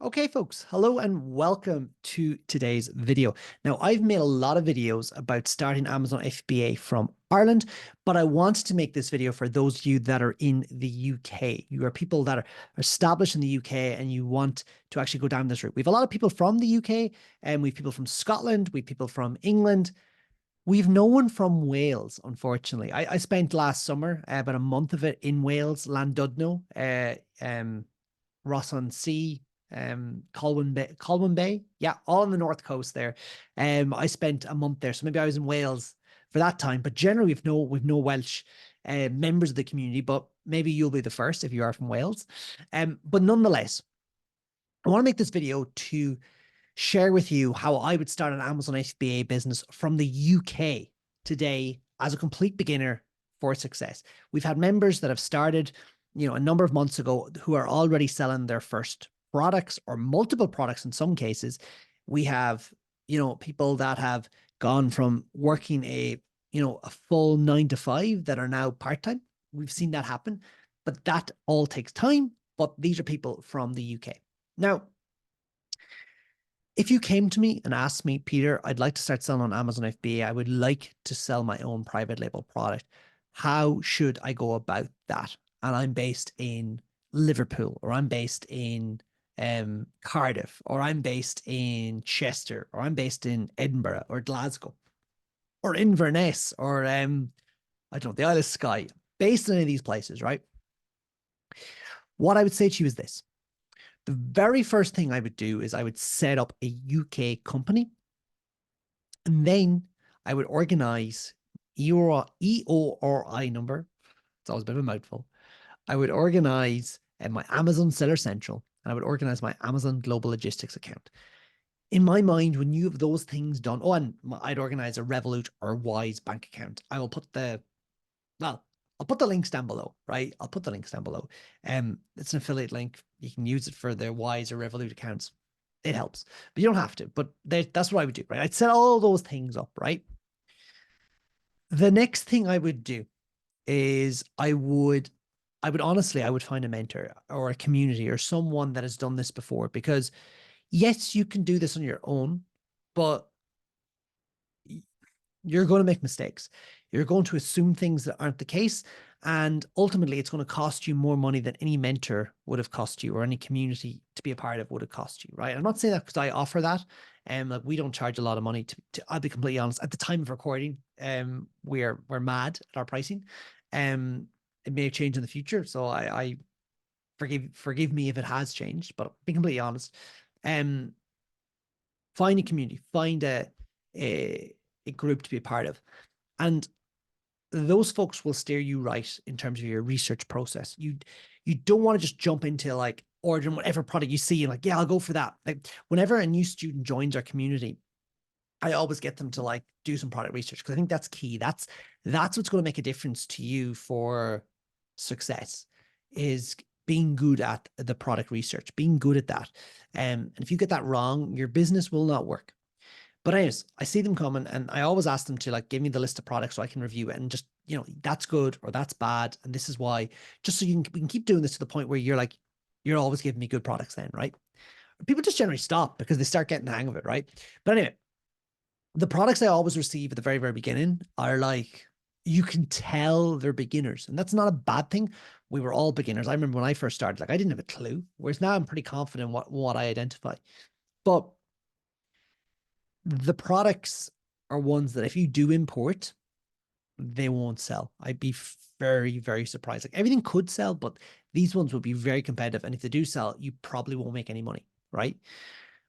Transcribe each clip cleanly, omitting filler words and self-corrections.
Okay, folks, hello and welcome to today's video. Now, I've made a lot of videos about starting Amazon FBA from Ireland, but I wanted to make this video for those of you that are in the UK. You are people that are established in the UK and you want to actually go down this route. We have a lot of people from the UK and we have people from Scotland, we have people from England. We've no one from Wales, unfortunately. I spent last summer, about a month of it in Wales, Llandudno, Ross-on-Sea, Colwyn Bay. Yeah, all on the north coast there. I spent a month there, so maybe I was in Wales for that time. But generally, we've no Welsh members of the community. But maybe you'll be the first if you are from Wales. But nonetheless, I want to make this video to share with you how I would start an Amazon FBA business from the UK today as a complete beginner for success. We've had members that have started, a number of months ago who are already selling their first products or multiple products in some cases. We have, people that have gone from working a full 9 to 5 that are now part-time. We've seen that happen, but that all takes time. But these are people from the UK. Now, if you came to me and asked me, Peter, I'd like to start selling on Amazon FBA, I would like to sell my own private label product. How should I go about that? And I'm based in Liverpool, or I'm based in Cardiff, or I'm based in Chester, or I'm based in Edinburgh, or Glasgow, or Inverness, or I don't know, the Isle of Skye, based in any of these places, right? What I would say to you is this. The very first thing I would do is I would set up a UK company, and then I would organize EORI number. It's always a bit of a mouthful. I would organize my Amazon Seller Central, and I would organize my Amazon Global Logistics account. In my mind, when you have those things done, and I'd organize a Revolut or Wise bank account. I'll put the links down below, right? I'll put the links down below. It's an affiliate link. You can use it for their Wise or Revolut accounts. It helps, but you don't have to. But that's what I would do, right? I'd set all those things up, right? The next thing I would do is I would honestly, I would find a mentor or a community or someone that has done this before, because yes, you can do this on your own, but you're going to make mistakes. You're going to assume things that aren't the case. And ultimately, it's going to cost you more money than any mentor would have cost you, or any community to be a part of would have cost you, right? I'm not saying that because I offer that. Like, we don't charge a lot of money I'll be completely honest. At the time of recording, we're mad at our pricing. It may change in the future. So I forgive me if it has changed, but be completely honest. Find a community, find a group to be a part of. And those folks will steer you right in terms of your research process. You don't want to just jump into like ordering whatever product you see and like, yeah, I'll go for that. Like, whenever a new student joins our community, I always get them to like do some product research, because I think that's key. That's what's going to make a difference to you for success, is being good at the product research, being good at that. And if you get that wrong, your business will not work. But anyways, I see them coming, and I always ask them to like give me the list of products so I can review it, and just, that's good or that's bad, and this is why. Just so we can keep doing this to the point where you're always giving me good products then, right? People just generally stop because they start getting the hang of it, right? But anyway, the products I always receive at the very, very beginning are like, you can tell they're beginners, and that's not a bad thing. We were all beginners. I remember when I first started, like, I didn't have a clue, whereas now I'm pretty confident what I identify. But the products are ones that if you do import, they won't sell. I'd be very, very surprised. Like, everything could sell, but these ones would be very competitive. And if they do sell, you probably won't make any money, right?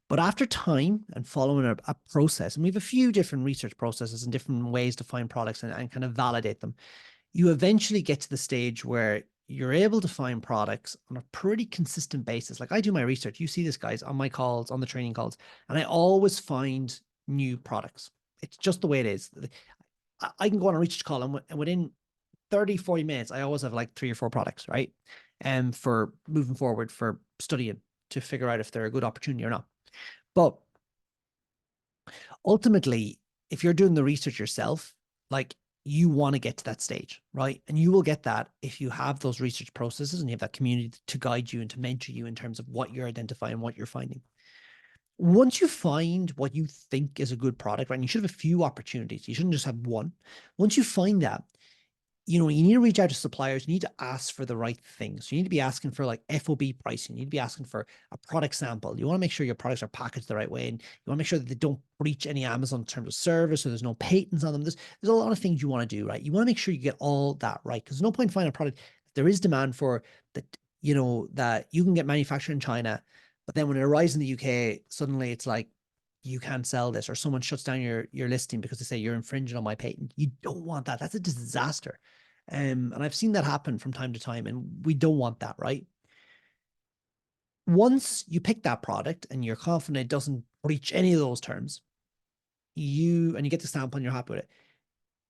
But after time and following a process, and we have a few different research processes and different ways to find products and kind of validate them, you eventually get to the stage where you're able to find products on a pretty consistent basis. Like, I do my research. You see this, guys, on my calls, on the training calls, and I always find new products. It's just the way it is. I can go on a research call, and within 30, 40 minutes, I always have like 3 or 4 products, right? And for moving forward, for studying, to figure out if they're a good opportunity or not. But ultimately, if you're doing the research yourself, like, you want to get to that stage, right? And you will get that if you have those research processes and you have that community to guide you and to mentor you in terms of what you're identifying, what you're finding. Once you find what you think is a good product, right? And you should have a few opportunities. You shouldn't just have one. Once you find that, you need to reach out to suppliers. You need to ask for the right things. You need to be asking for like FOB pricing. You need to be asking for a product sample. You want to make sure your products are packaged the right way, and you want to make sure that they don't breach any Amazon in terms of service, or there's no patents on them. There's a lot of things you want to do, right? You want to make sure you get all that right, because there's no point finding a product that there is demand for, that that you can get manufactured in China, but then when it arrives in the UK, suddenly it's like, you can't sell this, or someone shuts down your listing because they say you're infringing on my patent. You don't want that. That's a disaster. And I've seen that happen from time to time, and we don't want that, right? Once you pick that product and you're confident it doesn't breach any of those terms, you get the sample and you're happy with it,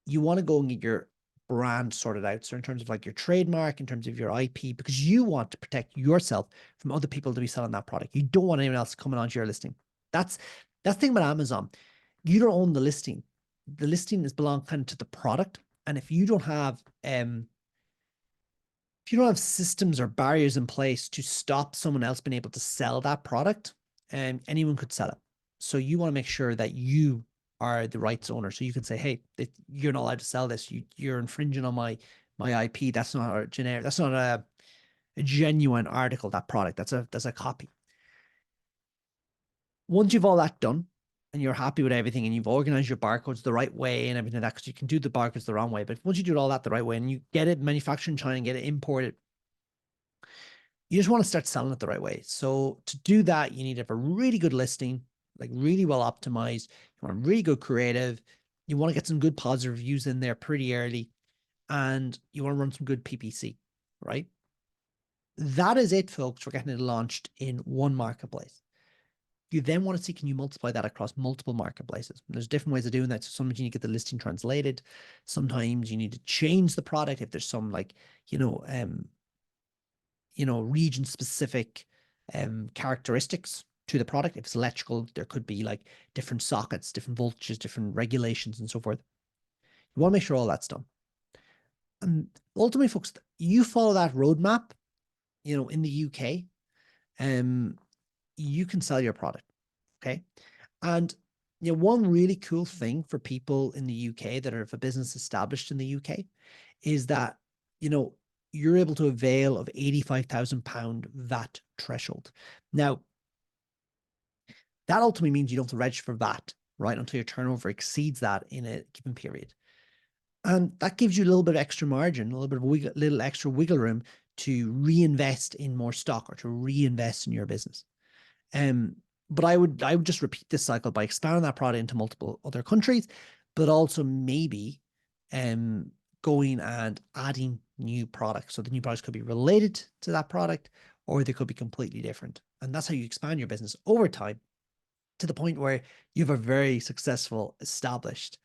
you want to go and get your brand sorted out. So in terms of like your trademark, in terms of your IP, because you want to protect yourself from other people to be selling that product. You don't want anyone else coming onto your listing. That's the thing about Amazon. You don't own the listing. The listing is belong kind of to the product. And if you don't have systems or barriers in place to stop someone else being able to sell that product, anyone could sell it. So you want to make sure that you are the rights owner. So you can say, hey, you're not allowed to sell this. You're infringing on my IP. That's not a generic. That's not a genuine article. That product. That's a copy. Once you've all that done and you're happy with everything and you've organized your barcodes the right way and everything like that, because you can do the barcodes the wrong way, but once you do all that the right way and you get it manufactured in China and get it imported, you just want to start selling it the right way. So to do that, you need to have a really good listing, like really well optimized. You want a really good creative. You want to get some good positive reviews in there pretty early, and you want to run some good PPC, right? That is it, folks. We're getting it launched in one marketplace. You then want to see, can you multiply that across multiple marketplaces? And there's different ways of doing that. So sometimes you need to get the listing translated. Sometimes you need to change the product if there's some like, region specific characteristics to the product. If it's electrical, there could be like different sockets, different voltages, different regulations, and so forth. You want to make sure all that's done. And ultimately, folks, you follow that roadmap, in the UK, you can sell your product. Okay. And one really cool thing for people in the UK that are of a business established in the UK is that, you're able to avail of £85,000 VAT threshold. Now, that ultimately means you don't have to register for VAT, right, until your turnover exceeds that in a given period. And that gives you a little bit of extra margin, a little bit of little extra wiggle room to reinvest in more stock or to reinvest in your business. But I would just repeat this cycle by expanding that product into multiple other countries, but also maybe going and adding new products. So the new products could be related to that product, or they could be completely different. And that's how you expand your business over time to the point where you have a very successful, established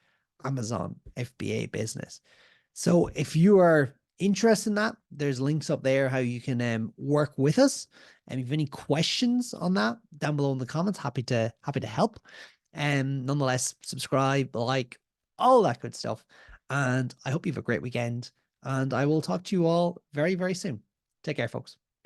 Amazon FBA business. So if you are interested in that, there's links up there how you can work with us. And if you have any questions on that, down below in the comments, happy to help. And nonetheless, subscribe, like, all that good stuff. And I hope you have a great weekend. And I will talk to you all very, very soon. Take care, folks.